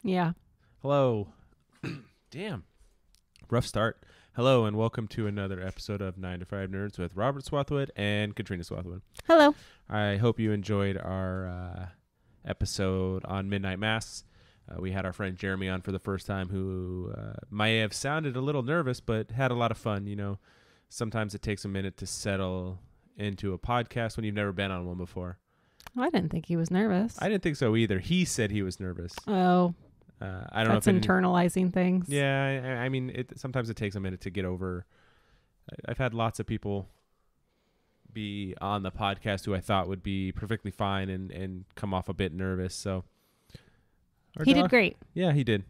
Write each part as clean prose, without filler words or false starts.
Yeah. Hello. Damn. Rough start. Hello and welcome to another episode of 9 to 5 Nerds with Robert Swathwood and Katrina Swathwood. Hello. I hope you enjoyed our episode on Midnight Mass. We had our friend Jeremy on for the first time who might have sounded a little nervous but had a lot of fun. You know, sometimes it takes a minute to settle into a podcast when you've never been on one before. I didn't think he was nervous. I didn't think so either. He said he was nervous. Oh. I don't know if internalizing things. Yeah, I mean, sometimes it takes a minute to get over. I've had lots of people be on the podcast who I thought would be perfectly fine and come off a bit nervous. So he did great. Yeah, he did.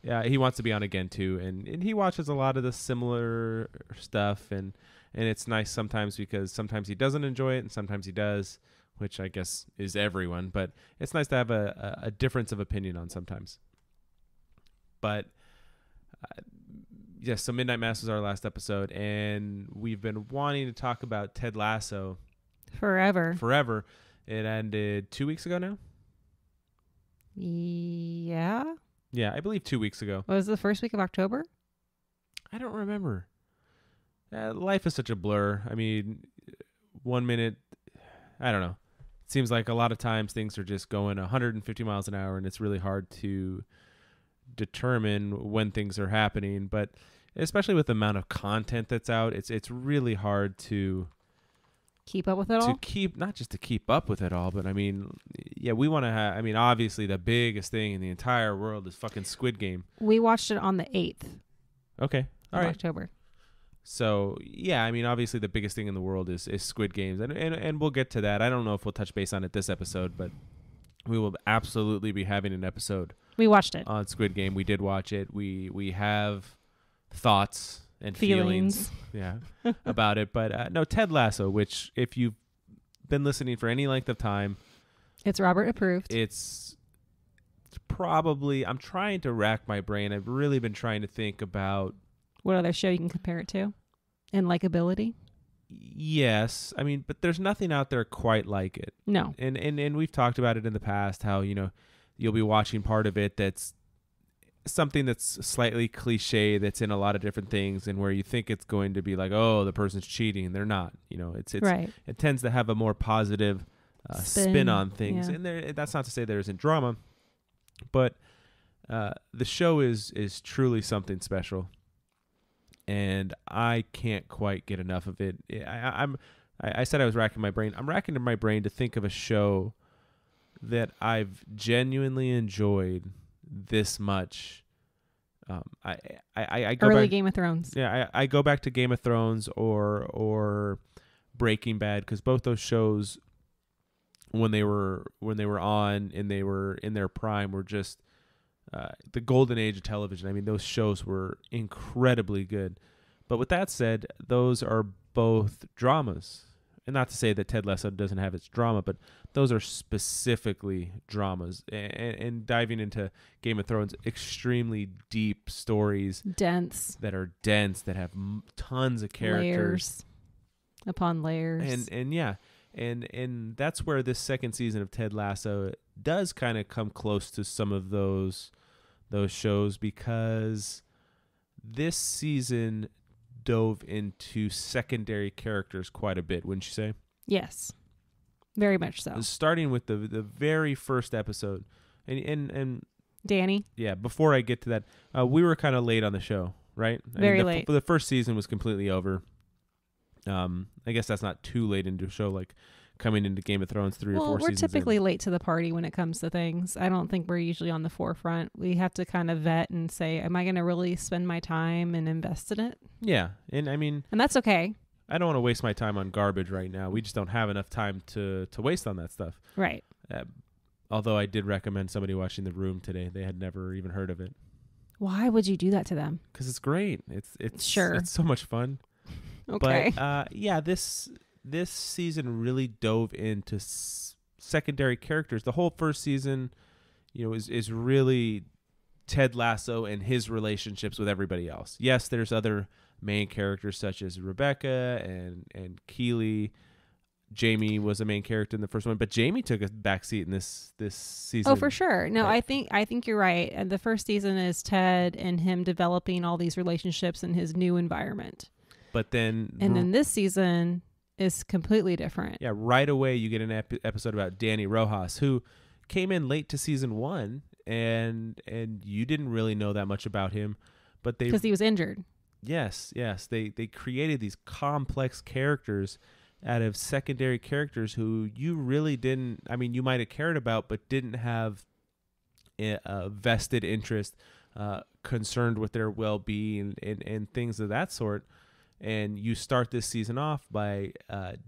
Yeah, he wants to be on again too, and he watches a lot of the similar stuff, and it's nice sometimes because sometimes he doesn't enjoy it and sometimes he does, which I guess is everyone. But it's nice to have a difference of opinion on sometimes. But yes, so Midnight Mass was our last episode, and we've been wanting to talk about Ted Lasso forever. It ended 2 weeks ago now. Yeah, I believe 2 weeks ago. Was it the first week of October? I don't remember. Life is such a blur. I mean, 1 minute, I don't know. It seems like a lot of times things are just going 150 miles an hour, and it's really hard to determine when things are happening. But especially with the amount of content that's out, it's really hard to keep up with it all. Not just to keep up with it all, but I mean, yeah, we want to have. I mean, obviously, the biggest thing in the entire world is fucking Squid Game. We watched it on the 8th. Okay, all right. October. So yeah, I mean, obviously, the biggest thing in the world is Squid Games, and we'll get to that. I don't know if we'll touch base on it this episode, but we will absolutely be having an episode. We watched it on Squid Game. We did watch it. We have thoughts and feelings about it. But no, Ted Lasso, which if you've been listening for any length of time, it's Robert approved. It's probably, I'm trying to rack my brain. I've really been trying to think about what other show you can compare it to in likability. Yes. I mean, but there's nothing out there quite like it. No. And we've talked about it in the past, how, you know, you'll be watching part of it that's something that's slightly cliche, that's in a lot of different things, and where you think it's going to be like, oh, the person's cheating. They're not. You know, it's right. It tends to have a more positive spin on things. Yeah. And that's not to say there isn't drama, but the show is truly something special. And I can't quite get enough of it. I said I was racking my brain. I'm racking my brain to think of a show that I've genuinely enjoyed this much. I go early back, Game of Thrones. Yeah, I go back to Game of Thrones or Breaking Bad, because both those shows, when they were on and they were in their prime, were just the golden age of television. I mean, those shows were incredibly good. But with that said, those are both dramas. And not to say that Ted Lasso doesn't have its drama, but those are specifically dramas. And diving into Game of Thrones, extremely deep stories. Dense, that have tons of characters. Layers upon layers. And that's where this second season of Ted Lasso does kind of come close to some of those shows, because this season dove into secondary characters quite a bit, wouldn't you say? Yes, very much so. Starting with the very first episode, and Danny. Yeah, before I get to that, we were kind of late on the show, right? Very late. The first season was completely over. I guess that's not too late into a show like coming into Game of Thrones 3 or 4 seasons. We're typically late to the party when it comes to things. I don't think we're usually on the forefront. We have to kind of vet and say, am I going to really spend my time and invest in it? Yeah. And I mean, and that's okay. I don't want to waste my time on garbage right now. We just don't have enough time to waste on that stuff. Right. Although I did recommend somebody watching The Room today. They had never even heard of it. Why would you do that to them? Because it's great. It's sure. It's so much fun. Okay. But this season really dove into secondary characters. The whole first season, you know, is really Ted Lasso and his relationships with everybody else. Yes, there's other main characters such as Rebecca and Keely, Jamie was a main character in the first one, but Jamie took a backseat in this season. Oh, for sure. No, Right. I think you're right. And the first season is Ted and him developing all these relationships in his new environment. But then, And then this season is completely different. yeah, right away you get an episode about Danny Rojas, who came in late to season 1, and you didn't really know that much about him, but they Because he was injured. yes, they created these complex characters out of secondary characters who you really didn't, I mean, you might have cared about, but didn't have a vested interest, concerned with their well-being and things of that sort. And you start this season off by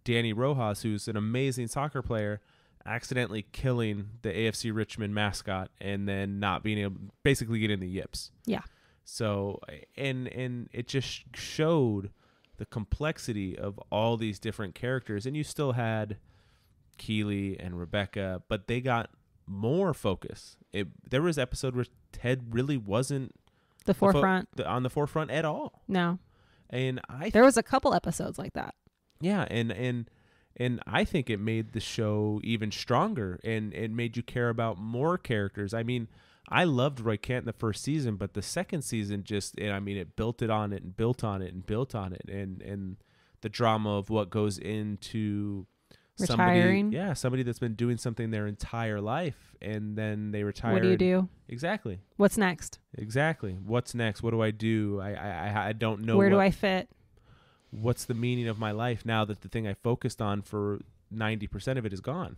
Danny Rojas, who's an amazing soccer player, accidentally killing the AFC Richmond mascot and then not being able, basically getting the yips. Yeah. So, and it just showed the complexity of all these different characters. And you still had Keely and Rebecca, but they got more focus. There was an episode where Ted really wasn't The forefront. on the forefront at all. No. And There was a couple episodes like that. yeah, and I think it made the show even stronger, and it made you care about more characters. I mean, I loved Roy Kent in the first season, but the second season it built it on it and built on it and built on it, and the drama of what goes into Retiring. somebody that's been doing something their entire life, and then they retire. What do you do? Exactly. What's next? Exactly. What's next? What do I do? I don't know. Where do I fit? What's the meaning of my life now that the thing I focused on for 90% of it is gone?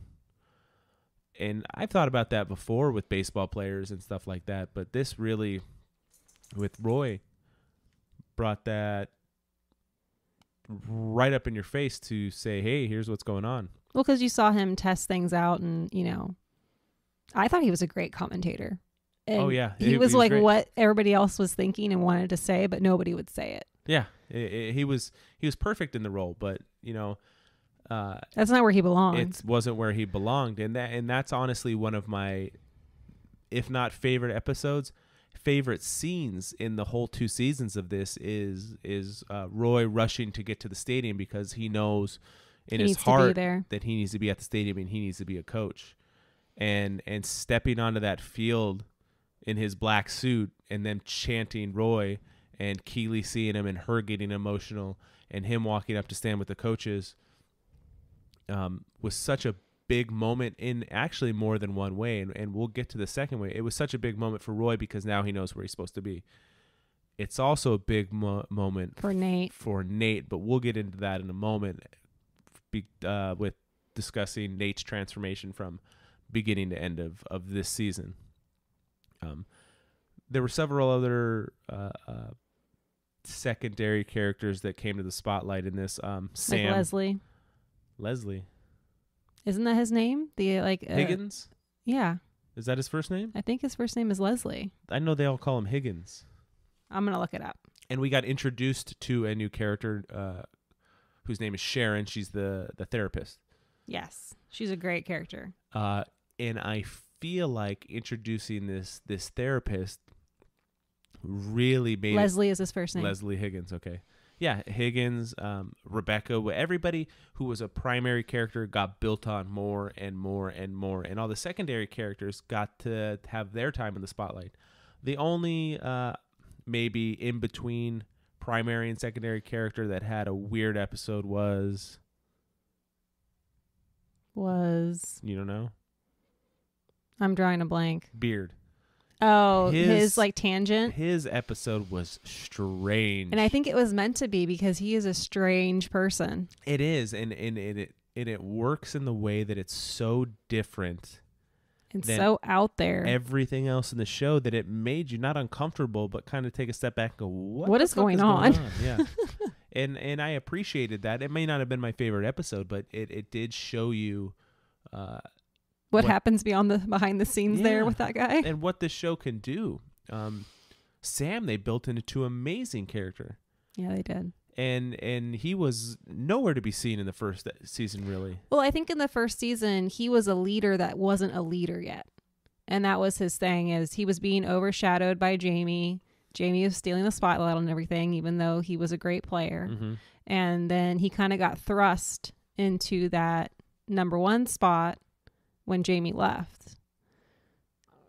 And I've thought about that before with baseball players and stuff like that, but this really, with Roy, brought that right up in your face to say, hey, here's what's going on. Well, because you saw him test things out, and I thought he was a great commentator. And Oh, yeah. he was like great. what everybody else was thinking and wanted to say, but nobody would say it. Yeah, he was perfect in the role, but That's not where he belonged. it wasn't where he belonged, and that's honestly one of my, if not favorite episodes, favorite scenes in the whole 2 seasons of this is Roy rushing to get to the stadium because he knows in his heart that he needs to be at the stadium and he needs to be a coach, and stepping onto that field in his black suit and them chanting Roy, and Keely seeing him and her getting emotional and him walking up to stand with the coaches was such a big moment in actually more than one way. And we'll get to the second way. It was such a big moment for Roy because now he knows where he's supposed to be. It's also a big moment for Nate. But we'll get into that in a moment with discussing Nate's transformation from beginning to end of this season. There were several other secondary characters that came to the spotlight in this. Sam, like Leslie, isn't that his name? Higgins. Yeah, Is that his first name? I think his first name is Leslie. I know they all call him Higgins. I'm gonna look it up. And we got introduced to a new character whose name is Sharon. She's the therapist. Yes, she's a great character. And I feel like introducing this therapist really made Leslie is his first name. Leslie Higgins. Okay. Yeah. Higgins, Rebecca, everybody who was a primary character got built on more and more and more. And all the secondary characters got to have their time in the spotlight. The only maybe in between primary and secondary character that had a weird episode was you don't know? I'm drawing a blank. Beard. Oh, his like tangent. His episode was strange. And I think it was meant to be because he is a strange person. It is, and it works in the way that it's so different and so out there. Everything else in the show that it made you not uncomfortable, but kind of take a step back and go, what is going on? Yeah. And I appreciated that. It may not have been my favorite episode, but it did show you what happens behind the scenes there with that guy. And what this show can do. Sam, they built into an amazing character. Yeah, they did. And he was nowhere to be seen in the first season, really. Well, I think in the first season, he was a leader that wasn't a leader yet. And that was his thing, is he was being overshadowed by Jamie. Jamie was stealing the spotlight on everything, even though he was a great player. Mm-hmm. And then he kind of got thrust into that number one spot when Jamie left.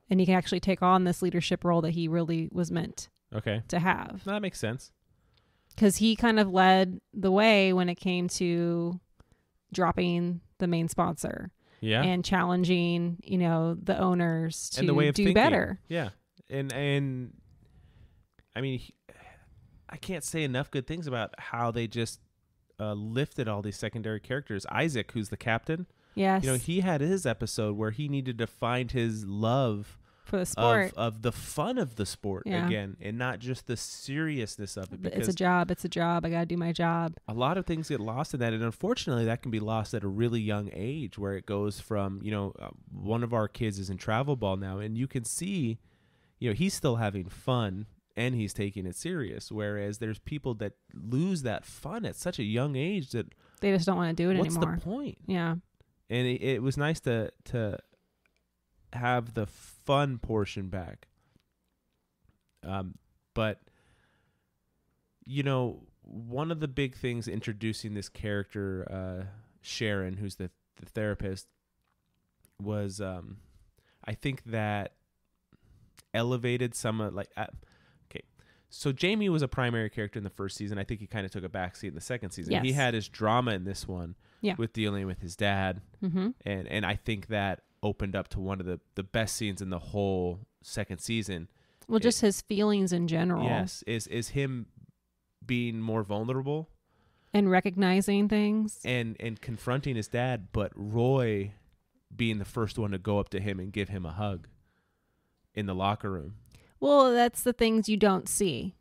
And he can actually take on this leadership role that he really was meant to have. That makes sense. Because he kind of led the way when it came to dropping the main sponsor. Yeah. And challenging, the owners to and the way of do thinking. better. Yeah. And I mean, I can't say enough good things about how they just lifted all these secondary characters. Isaac, who's the captain. Yes. He had his episode where he needed to find his love for the sport of the fun of the sport again, and not just the seriousness of it. Because it's a job. I got to do my job. A lot of things get lost in that, and unfortunately, that can be lost at a really young age, where it goes from one of our kids is in travel ball now, and you can see, he's still having fun and he's taking it serious. Whereas there's people that lose that fun at such a young age that they just don't want to do it anymore. Anymore. What's the point? Yeah. And it was nice to have the fun portion back. But one of the big things introducing this character, Sharon, who's the therapist, was I think that elevated some of okay. So Jamie was a primary character in the first season. I think he kind of took a backseat in the second season. Yes. He had his drama in this one with dealing with his dad. Mm-hmm. And I think that opened up to one of the best scenes in the whole second season. Well, just his feelings in general. Yes, is him being more vulnerable and recognizing things and confronting his dad, but Roy being the first one to go up to him and give him a hug in the locker room. Well, that's the things you don't see.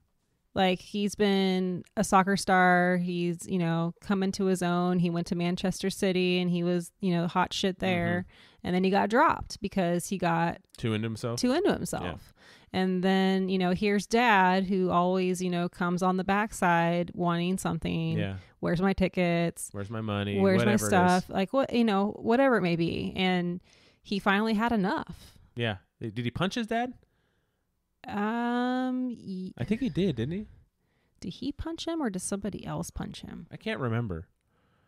Like, he's been a soccer star. He's, come into his own. He went to Manchester City and he was, hot shit there. Mm-hmm. And then he got dropped because he got too into himself. Yeah. And then, here's dad who always, comes on the backside wanting something. Yeah. Where's my tickets? Where's my money? Where's my stuff? Like, what, whatever it may be. And he finally had enough. Yeah. Did he punch his dad? I think he did, didn't he? Did he punch him or did somebody else punch him? I can't remember.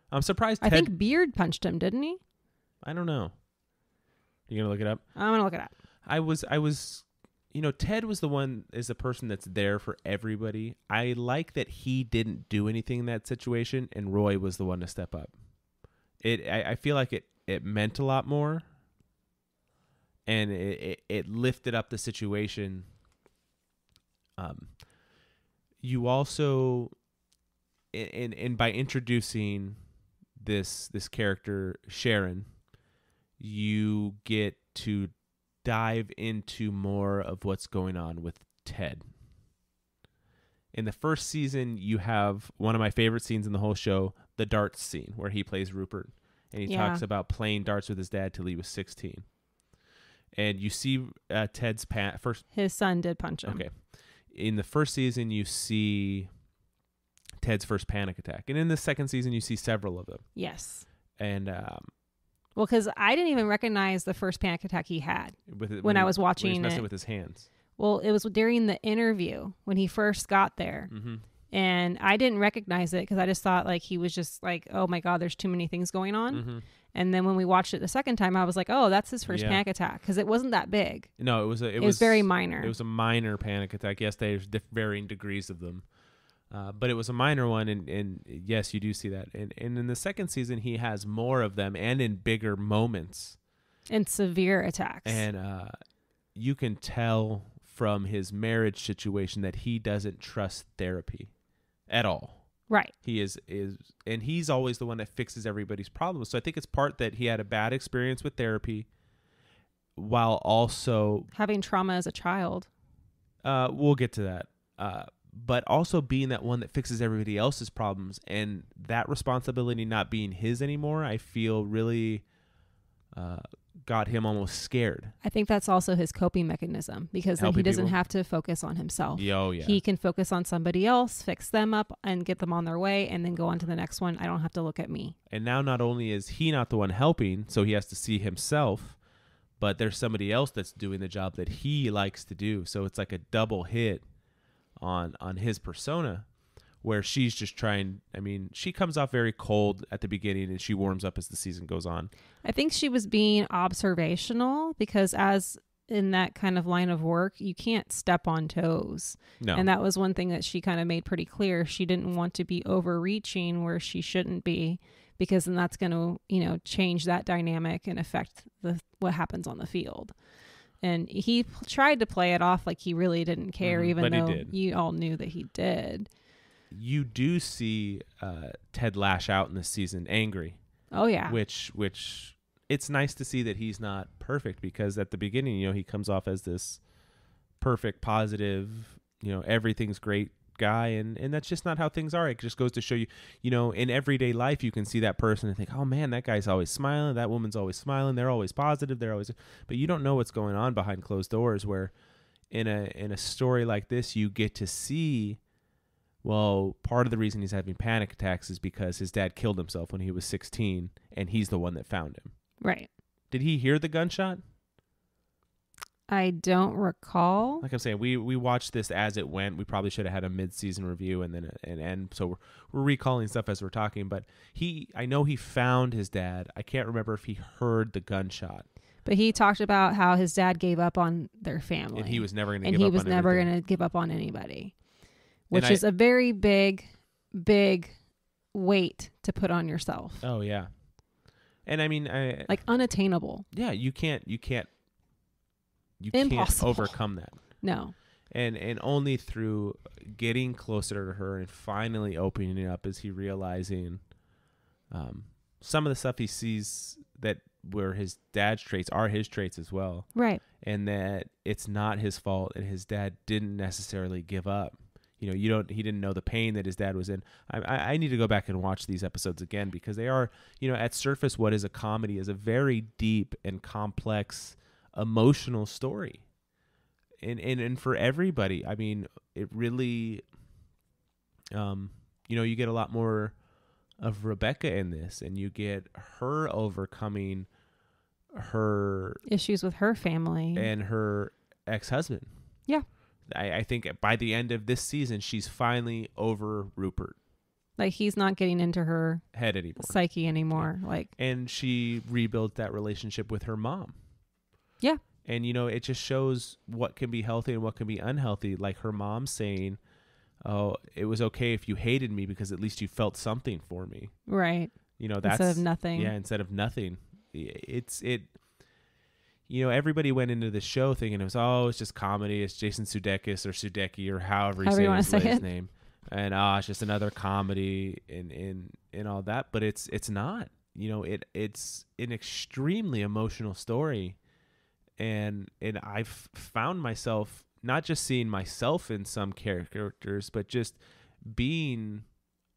I'm surprised. I think Beard punched him, didn't he? I don't know. You gonna look it up? I'm gonna look it up. I was, Ted was is the person that's there for everybody. I like that he didn't do anything in that situation, and Roy was the one to step up. I feel like it meant a lot more, and it lifted up the situation. You also, and by introducing this character Sharon, you get to dive into more of what's going on with Ted. In the first season, you have one of my favorite scenes in the whole show, the darts scene, where he plays Rupert, and he talks about playing darts with his dad till he was 16. And you see Ted's first. His son did punch him. Okay. In the first season, you see Ted's first panic attack. And in the second season, you see several of them. Yes. And well, because I didn't even recognize the first panic attack he had when I was watching when he's messing it. with his hands. Well, it was during the interview when he first got there. Mm-hmm. And I didn't recognize it because I just thought he was just like, oh my God, there's too many things going on. Mm-hmm. And then when we watched it the second time, I was like, oh, that's his first panic attack because it wasn't that big. No, it was very minor. It was a minor panic attack. Yes, there's varying degrees of them. But it was a minor one, and yes, you do see that. And in the second season, he has more of them and in bigger moments. And severe attacks. And you can tell from his marriage situation that he doesn't trust therapy at all. Right. He is and he's always the one that fixes everybody's problems. So I think it's part that he had a bad experience with therapy while also having trauma as a child. We'll get to that. But also being that one that fixes everybody else's problems, and that responsibility not being his anymore, I feel really got him almost scared. I think that's also his coping mechanism because then he doesn't have to focus on himself. Oh, yeah. He can focus on somebody else, fix them up, and get them on their way, and then go on to the next one. I don't have to look at me. And now not only is he not the one helping, so he has to see himself, but there's somebody else that's doing the job that he likes to do. So it's like a double hit on his persona, where she's just trying. I mean, she comes off very cold at the beginning and she warms up as the season goes on. I think she was being observational because as in that kind of line of work, you can't step on toes. No. And that was one thing that she kind of made pretty clear. She didn't want to be overreaching where she shouldn't be, because then that's going to, change that dynamic and affect what happens on the field. And he tried to play it off like he really didn't care, even though you all knew that he did. You do see Ted lash out in this season, angry. Oh, yeah. Which it's nice to see that he's not perfect, because at the beginning, he comes off as this perfect, positive, everything's great guy. And that's just not how things are. It just goes to show you, in everyday life, you can see that person and think, oh man, that guy's always smiling. That woman's always smiling. They're always positive. But you don't know what's going on behind closed doors, where in a story like this, you get to see, well, part of the reason he's having panic attacks is because his dad killed himself when he was 16 and he's the one that found him. Right. Did he hear the gunshot? I don't recall. Like I'm saying, we watched this as it went. We probably should have had a mid-season review and so we're recalling stuff as we're talking. But I know he found his dad. I can't remember if he heard the gunshot. But he talked about how his dad gave up on their family, and he was never going to. And he was never going to give up on anybody, which is a very big weight to put on yourself. Oh yeah, and I mean, like unattainable. Yeah, you can't overcome that. No. And only through getting closer to her and finally opening up is he realizing some of the stuff he sees that where his dad's traits are his traits as well. Right. And that it's not his fault and his dad didn't necessarily give up. He didn't know the pain that his dad was in. I need to go back and watch these episodes again, because they are, at surface, what is a comedy is a very deep and complex emotional story. And for everybody, I mean, it really, you get a lot more of Rebecca in this, and you get her overcoming her issues with her family and her ex-husband. Yeah. I think by the end of this season, she's finally over Rupert. Like, he's not getting into her head anymore, psyche anymore. Yeah. Like, and she rebuilt that relationship with her mom. Yeah. And, it just shows what can be healthy and what can be unhealthy. Like her mom saying, oh, it was okay if you hated me because at least you felt something for me. Right. That's instead of nothing. Yeah. Instead of nothing. Everybody went into the show thinking it's just comedy. It's Jason Sudeikis or Sudeikis or however you say his name. And it's just another comedy and all that. But it's not. It's an extremely emotional story. And I've found myself not just seeing myself in some characters, but just being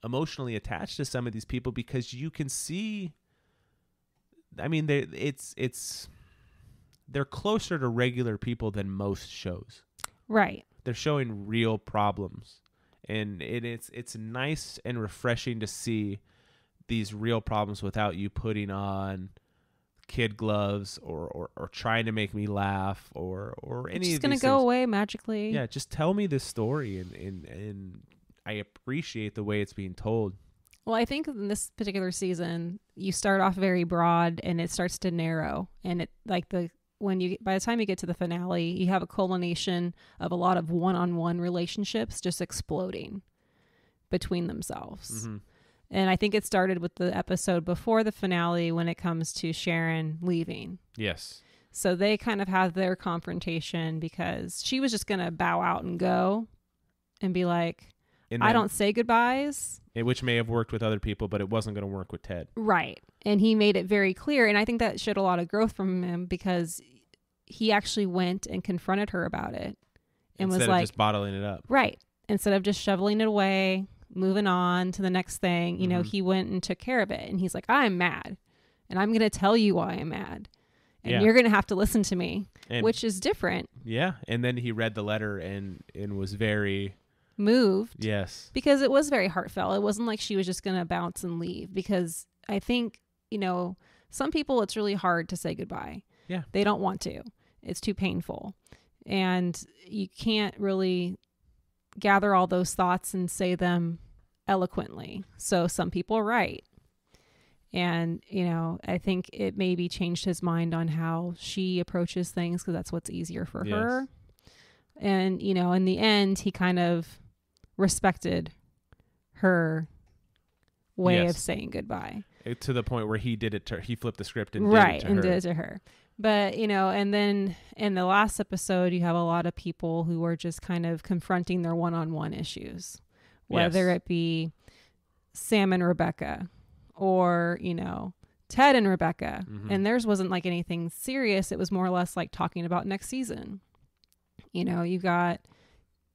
emotionally attached to some of these people, because you can see, I mean, they're closer to regular people than most shows. Right. They're showing real problems, and it's nice and refreshing to see these real problems without you putting on kid gloves or trying to make me laugh or any of these things. It's going to go away magically. Yeah, just tell me this story, and I appreciate the way it's being told. Well, I think in this particular season, you start off very broad and it starts to narrow, and by the time you get to the finale, you have a culmination of a lot of one-on-one relationships just exploding between themselves. Mm-hmm. And I think it started with the episode before the finale when it comes to Sharon leaving. Yes. So they kind of have their confrontation because she was just going to bow out and go and be like, I don't say goodbyes. Which may have worked with other people, but it wasn't going to work with Ted. Right. And he made it very clear. And I think that showed a lot of growth from him, because he actually went and confronted her about it. And Instead was like, of just bottling it up. Right. Instead of just shoveling it away, moving on to the next thing, he went and took care of it. And he's like, I'm mad, and I'm going to tell you why I'm mad, and you're going to have to listen to me, which is different. Yeah. And then he read the letter and was very moved. Yes. Because it was very heartfelt. It wasn't like she was just going to bounce and leave, because I think, some people, it's really hard to say goodbye. Yeah. They don't want to. It's too painful. And you can't really gather all those thoughts and say them eloquently. So some people write. And, I think it maybe changed his mind on how she approaches things because that's what's easier for her. And, in the end, he kind of respected her way of saying goodbye. To the point where he did it to her. He flipped the script and did it to her. But, and then in the last episode, you have a lot of people who are just kind of confronting their one-on-one issues, whether it be Sam and Rebecca or, Ted and Rebecca. And theirs wasn't like anything serious. It was more or less like talking about next season. You got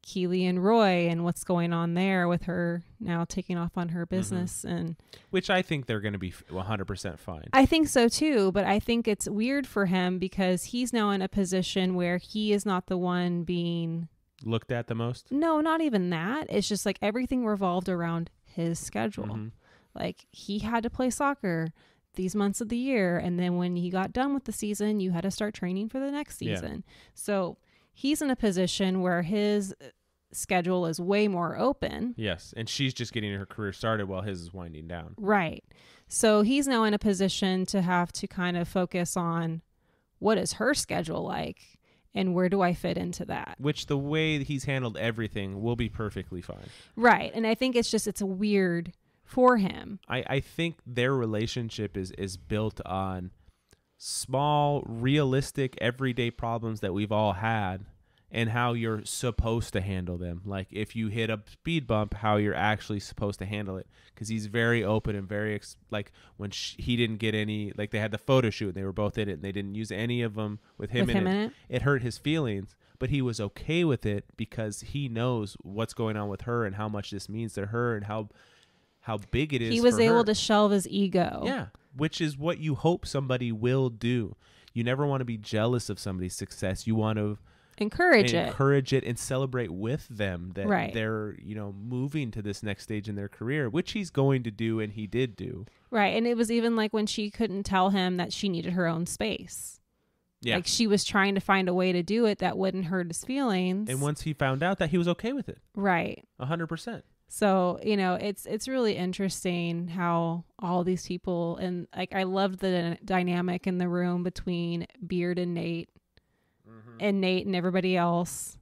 Keely and Roy and what's going on there with her now taking off on her business. And which I think they're going to be 100% fine. I think so too, but I think it's weird for him because he's now in a position where he is not the one being looked at the most. No, not even that. It's just like everything revolved around his schedule. Like he had to play soccer these months of the year. And then when he got done with the season, you had to start training for the next season. So he's in a position where his schedule is way more open. Yes. And she's just getting her career started while his is winding down. Right. So he's now in a position to have to kind of focus on what is her schedule like and where do I fit into that? Which the way he's handled everything will be perfectly fine. Right. And I think it's weird for him. I think their relationship is built on small, realistic, everyday problems that we've all had and how you're supposed to handle them. Like if you hit a speed bump, how you're actually supposed to handle it. Because he's very open and very, like when he didn't get any, like they had the photo shoot and they were both in it and they didn't use any of them with him in it. It hurt his feelings, but he was okay with it because he knows what's going on with her and how much this means to her and how big it is. He was able to shelve his ego. Yeah, which is what you hope somebody will do. You never want to be jealous of somebody's success. You want to encourage it and celebrate with them that they're, moving to this next stage in their career, which he's going to do and he did do. Right, and it was even like when she couldn't tell him that she needed her own space. Yeah. Like she was trying to find a way to do it that wouldn't hurt his feelings. And once he found out that, he was okay with it. Right. 100%. So, it's really interesting how all these people, and like I loved the dynamic in the room between Beard and Nate, and Nate and everybody else,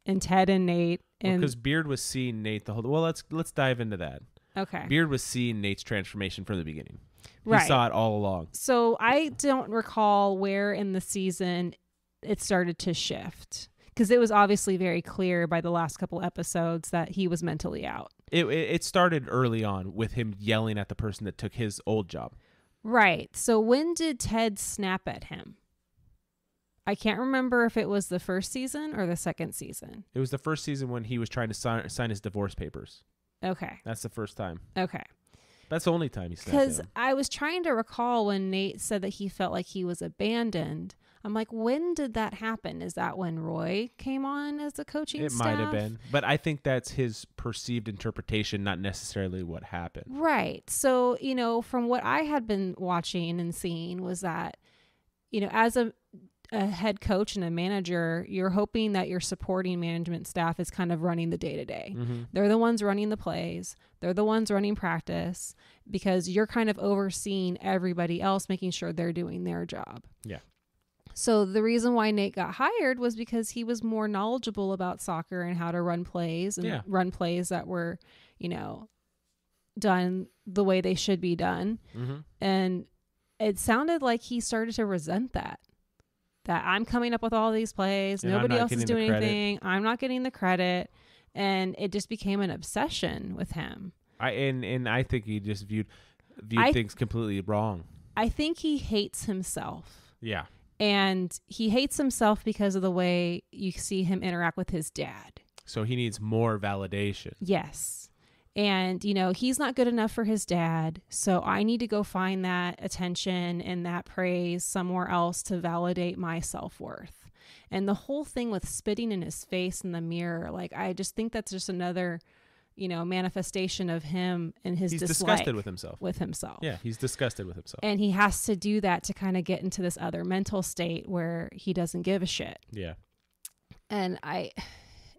and Ted and Nate. And because Beard was seeing Nate the whole. Well, let's dive into that. Okay. Beard was seeing Nate's transformation from the beginning. Right. He saw it all along. So I don't recall where in the season it started to shift. Because it was obviously very clear by the last couple episodes that he was mentally out. It started early on with him yelling at the person that took his old job. Right. So when did Ted snap at him? I can't remember if it was the first season or the second season. It was the first season when he was trying to sign his divorce papers. Okay. That's the first time. Okay. That's the only time he snapped at him. Because I was trying to recall when Nate said that he felt like he was abandoned. I'm like, when did that happen? Is that when Roy came on as the coaching staff? It might have been. But I think that's his perceived interpretation, not necessarily what happened. Right. So, from what I had been watching and seeing was that, as a head coach and a manager, you're hoping that your supporting management staff is kind of running the day-to-day. They're the ones running the plays. They're the ones running practice because you're kind of overseeing everybody else, making sure they're doing their job. Yeah. So the reason why Nate got hired was because he was more knowledgeable about soccer and how to run plays and run plays that were, done the way they should be done. And it sounded like he started to resent that I'm coming up with all these plays. And nobody else is doing anything. I'm not getting the credit. And it just became an obsession with him. I think he just viewed things completely wrong. I think he hates himself. Yeah. And he hates himself because of the way you see him interact with his dad. So he needs more validation. Yes. And, he's not good enough for his dad. So I need to go find that attention and that praise somewhere else to validate my self-worth. And the whole thing with spitting in his face in the mirror, like, I just think that's just another, manifestation of him and his dislike. He's disgusted with himself. Yeah, he's disgusted with himself. And he has to do that to kind of get into this other mental state where he doesn't give a shit. Yeah. And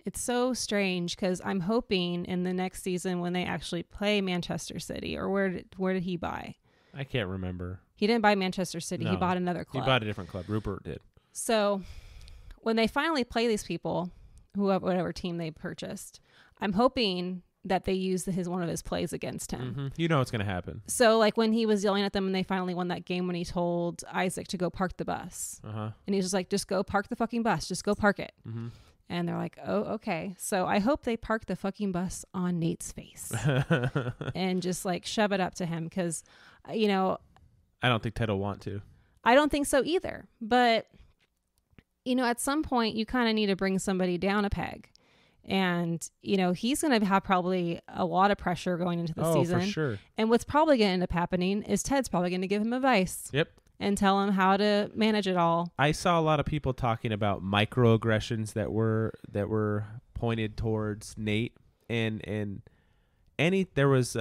it's so strange because I'm hoping in the next season when they actually play Manchester City, or where did he buy? I can't remember. He didn't buy Manchester City. No, he bought another club. He bought a different club. Rupert did. So when they finally play these people, whatever team they purchased, I'm hoping that they use one of his plays against him. Mm-hmm. You know what's going to happen. So like when he was yelling at them and they finally won that game, when he told Isaac to go park the bus, and he was just like, just go park the fucking bus, just go park it. Mm-hmm. And they're like, oh, okay. So I hope they park the fucking bus on Nate's face and just like shove it up to him, because you know, I don't think Ted will want to. I don't think so either, but you know, at some point you kind of need to bring somebody down a peg. And, you know, he's going to have probably a lot of pressure going into the season. Oh, for sure. And what's probably going to end up happening is Ted's probably going to give him advice. Yep. And tell him how to manage it all. I saw a lot of people talking about microaggressions that were pointed towards Nate, and there was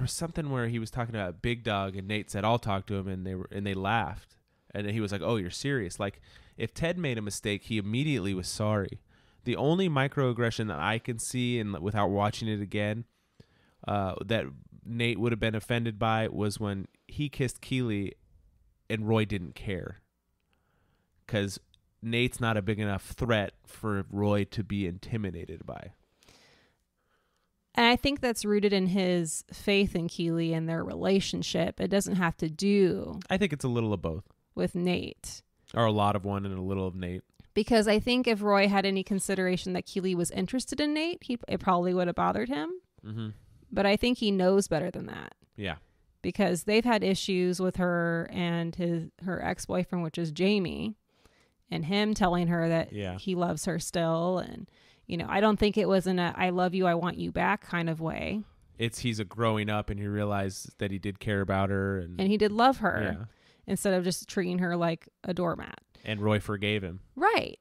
something where he was talking about Big Dog, and Nate said, "I'll talk to him," and they laughed, and he was like, "Oh, you're serious?" Like if Ted made a mistake, he immediately was sorry. The only microaggression that I can see, and without watching it again, that Nate would have been offended by was when he kissed Keely and Roy didn't care. Because Nate's not a big enough threat for Roy to be intimidated by. And I think that's rooted in his faith in Keely and their relationship. It doesn't have to do... I think it's a little of both. ...with Nate. Or a lot of one and a little of Nate. Because I think if Roy had any consideration that Keely was interested in Nate, it probably would have bothered him. Mm-hmm. But I think he knows better than that. Yeah. Because they've had issues with her and her ex-boyfriend, which is Jamie, and him telling her that he loves her still. And, you know, I don't think it was in a I love you, I want you back kind of way. He's a growing up and he realized that he did care about her. And he did love her instead of just treating her like a doormat. And Roy forgave him. Right.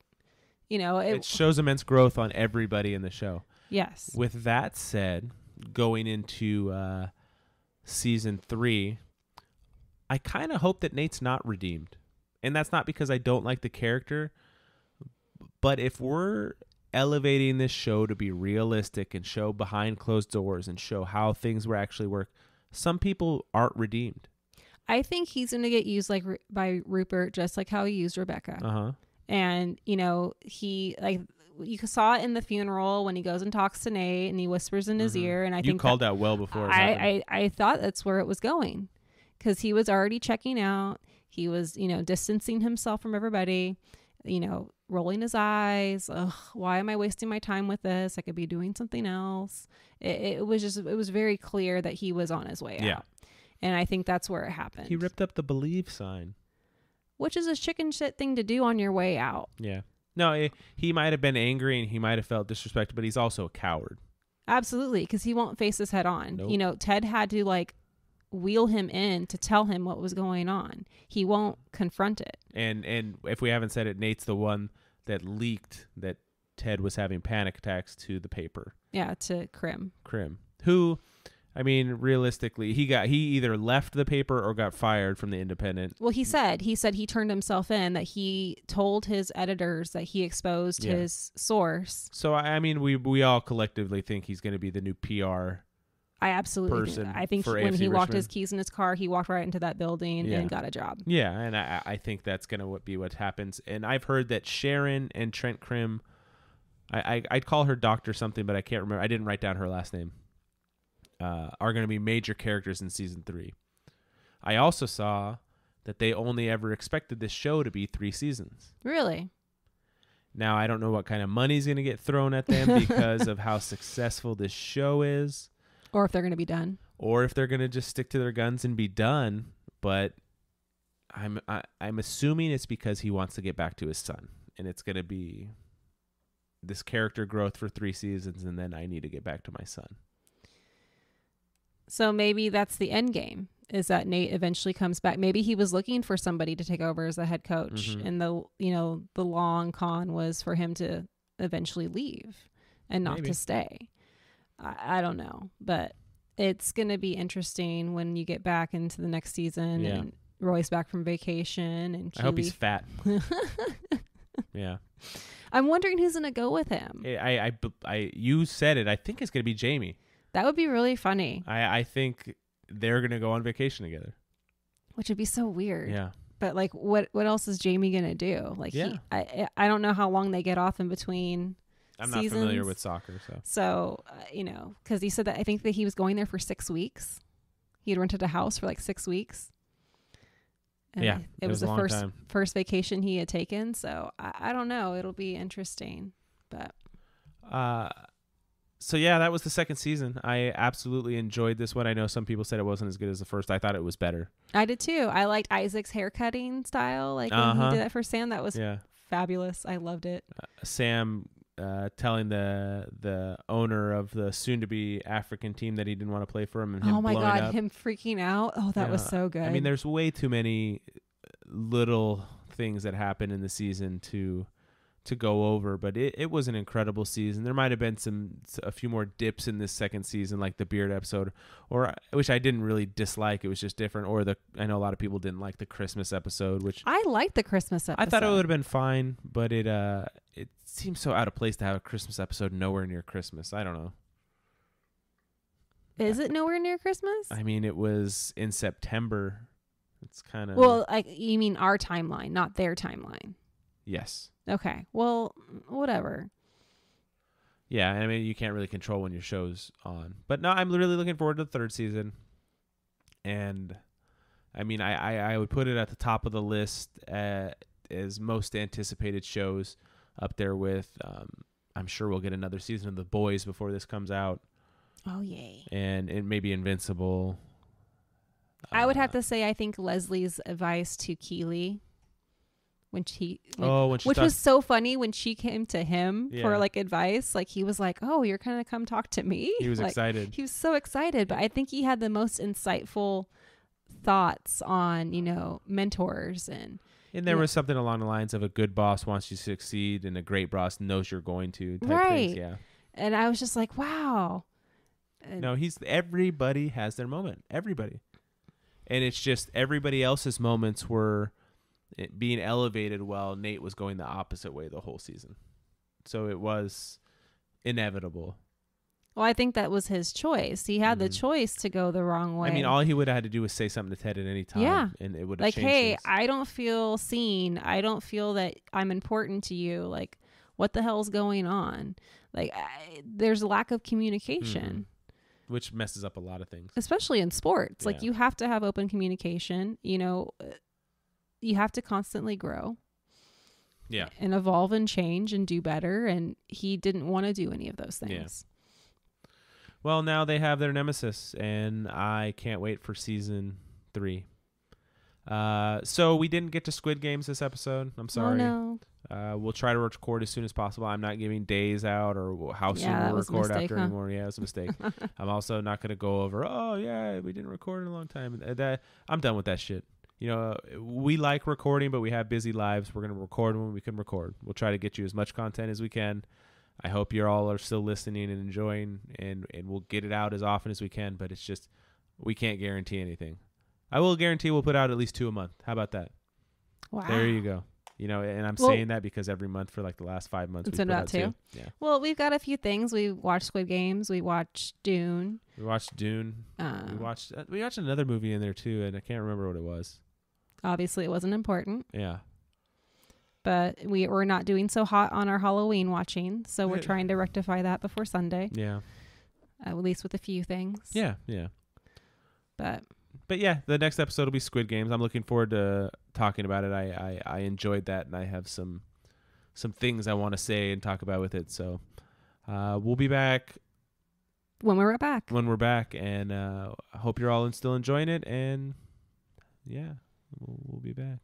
You know, it shows immense growth on everybody in the show. Yes. With that said, going into season 3, I kind of hope that Nate's not redeemed. And that's not because I don't like the character, but if we're elevating this show to be realistic and show behind closed doors and show how things will actually work, some people aren't redeemed. I think he's going to get used by Rupert, just like how he used Rebecca. Uh-huh. And, you know, you saw it in the funeral when he goes and talks to Nate and he whispers in his ear. And I think you called that well before. I thought that's where it was going, because he was already checking out. He was, you know, distancing himself from everybody, you know, rolling his eyes. Ugh, why am I wasting my time with this? I could be doing something else. It was very clear that he was on his way out. And I think that's where it happened. He ripped up the believe sign. Which is a chicken shit thing to do on your way out. Yeah. No, he might have been angry and he might have felt disrespected, but he's also a coward. Absolutely, because he won't face this head on. Nope. You know, Ted had to wheel him in to tell him what was going on. He won't confront it. And if we haven't said it, Nate's the one that leaked that Ted was having panic attacks to the paper. Yeah, to Krim. Who... I mean, realistically, he either left the paper or got fired from the Independent. Well, he said he turned himself in, that he told his editors that he exposed his source. So, I mean, we all collectively think he's going to be the new PR I absolutely person. I think when he walked his keys in his car, he walked right into that building and got a job. Yeah, and I think that's going to be what happens. And I've heard that Sharon and Trent Krim, I'd call her Dr. something, but I can't remember. I didn't write down her last name. Are going to be major characters in season 3. I also saw that they only ever expected this show to be 3 seasons. Really? Now, I don't know what kind of money's going to get thrown at them because of how successful this show is. Or if they're going to be done. Or if they're going to just stick to their guns and be done. But I'm assuming it's because he wants to get back to his son. And it's going to be this character growth for 3 seasons, and then I need to get back to my son. So maybe that's the end game, is that Nate eventually comes back. Maybe he was looking for somebody to take over as a head coach, and the long con was for him to eventually leave and not to stay. I don't know, but it's going to be interesting when you get back into the next season and Roy's back from vacation and Keely. I hope he's fat. Yeah. I'm wondering who's gonna go with him. You said it. I think it's gonna be Jamie. That would be really funny. I think they're gonna go on vacation together, which would be so weird. Yeah. But like, what else is Jamie gonna do? Like, I don't know how long they get off in between. I'm seasons. not familiar with soccer, so because he said that I think that he was going there for 6 weeks. He had rented a house for like 6 weeks. And yeah, it was the first vacation he had taken. So I don't know. It'll be interesting, but. So yeah, that was the second season. I absolutely enjoyed this one. I know some people said it wasn't as good as the first. I thought it was better. I did too. I liked Isaac's haircutting style. Like when he did that for Sam, that was fabulous. I loved it. Sam telling the owner of the soon-to-be African team that he didn't want to play for him, and him oh my blowing god, up. him freaking out. Oh, that was so good. I mean, there's way too many little things that happen in the season to go over, but it was an incredible season. There might have been a few more dips in this second season, like the beard episode, or which I didn't really dislike. It was just different. Or I know a lot of people didn't like the Christmas episode, which I liked the Christmas episode. I thought it would have been fine, but it seems so out of place to have a Christmas episode nowhere near Christmas. I don't know. Is it nowhere near Christmas? I mean, it was in September. It's kind of you mean our timeline, not their timeline. Yes. Okay. Well, whatever. Yeah, I mean, you can't really control when your show's on. But no, I'm really looking forward to the third season. And, I mean, I would put it at the top of the list as most anticipated shows, up there with, I'm sure we'll get another season of The Boys before this comes out. Oh, yay. And it may be Invincible. I would have to say I think Leslie's advice to Keely which was so funny when she came to him for like advice. Like he was like, "Oh, you're gonna come talk to me?" He was like, excited. He was so excited, but I think he had the most insightful thoughts on mentors and there was something along the lines of a good boss wants you to succeed and a great boss knows you're going to type right. things. Yeah. And I was just like, wow. No, everybody has their moment. Everybody. And it's just everybody else's moments were being elevated while Nate was going the opposite way the whole season. So it was inevitable. Well, I think that was his choice. He had the choice to go the wrong way. I mean, all he would have had to do was say something to Ted at any time. Yeah. And it would have like, changed hey, things. I don't feel seen. I don't feel that I'm important to you. Like, what the hell's going on? Like, there's a lack of communication. Which messes up a lot of things. Especially in sports. Yeah. Like, you have to have open communication. You have to constantly grow. Yeah. And evolve and change and do better. And he didn't want to do any of those things. Yeah. Well, now they have their nemesis, and I can't wait for season 3. So we didn't get to Squid Games this episode. I'm sorry. Oh, no. We'll try to record as soon as possible. I'm not giving days out or how soon we'll record after anymore. Yeah, it was a mistake. I'm also not going to go over, we didn't record in a long time. I'm done with that shit. We like recording, but we have busy lives. We're going to record when we can record. We'll try to get you as much content as we can. I hope you all are still listening and enjoying, and we'll get it out as often as we can, but it's just we can't guarantee anything. I will guarantee we'll put out at least 2 a month. How about that? Wow. There you go. And I'm saying that because every month for like the last 5 months we've put out 2. Yeah. Well, we've got a few things. We watched Squid Games. We watched Dune. We watched we watched another movie in there too, and I can't remember what it was. Obviously, it wasn't important. Yeah. But we're not doing so hot on our Halloween watching, so we're trying to rectify that before Sunday. Yeah. At least with a few things. Yeah, yeah. But yeah, the next episode will be Squid Games. I'm looking forward to talking about it. I enjoyed that, and I have some things I want to say and talk about with it. So we'll be back when we're back. And I hope you're all still enjoying it. And yeah, we'll be back.